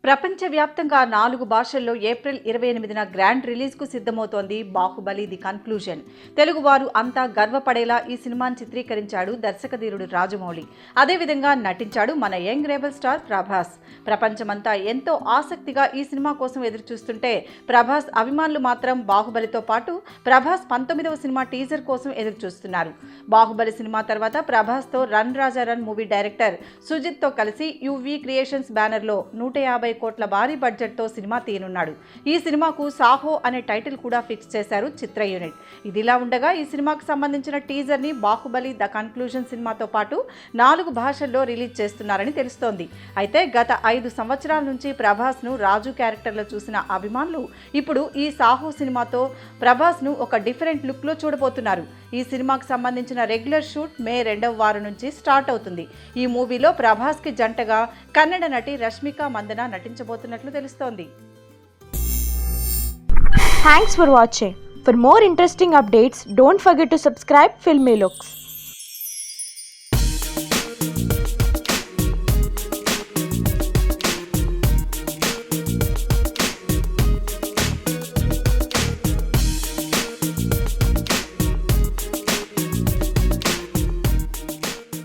ప్రపంచవ్యాప్తంగా 4 భాషల్లో April 28న grand రిలీజ్కు సిద్ధమవుతోంది బాహుబలి ది కన్క్లూజన్. తెలుగువారు అంతా గర్వపడేలా ఈ సినిమాను చిత్రీకరించాడు దర్శకధీరుడు రాజమౌళి. అదేవిధంగా నటించాడు మన యంగ్ రెబల్ స్టార్ ప్రభాస్. ప్రపంచమంతా ఎంతో ఆసక్తిగా ఈ సినిమా కోసం ఎదురుచూస్తుంటే ప్రభాస్ అభిమానులు మాత్రం బాహుబలితో పాటు ప్రభాస్ 19వ సినిమా టీజర్ కోసం ఎదురుచూస్తున్నారు. బాహుబలి సినిమా తర్వాత ప్రభాస్తో రన్ రాజా రన్ మూవీ డైరెక్టర్ సుజిత్తో కలిసి యువి క్రియేషన్స్ బ్యానర్లో 150 కోట్ల భారీ బడ్జెట్తో సినిమా తీయనున్నాడు. ఈ సినిమాకు సాహో అనే టైటిల్ కూడా ఫిక్స్ చేశారు చిత్ర యూనిట్. ఇదిలా ఉండగా ఈ సినిమాకు సంబంధించిన టీజర్ని బాహుబలి ద కన్క్లూజన్ సినిమాతో పాటు 4 భాషల్లో రిలీజ్ చేస్తున్నారని తెలుస్తోంది. అయితే గత 5 సంవత్సరాల నుంచి ప్రభాస్ను రాజు క్యారెక్టర్లో చూసిన అభిమానులు ఇప్పుడు ఈ సాహో సినిమాతో ప్రభాస్ను ఒక డిఫరెంట్ లుక్లో చూడబోతున్నారు. ఈ సినిమాకు సంబంధించిన రెగ్యులర్ షూట్ మే 2వ వారం నుంచి స్టార్ట్ అవుతుంది. ఈ మూవీలో ప్రభాస్కి జంటగా కన్నడ నటి రష్మిక మందన నటించబోతున్నట్లు తెలుస్తోంది. Thanks for watching. For more interesting updates, don't forget to subscribe Filmy Looks.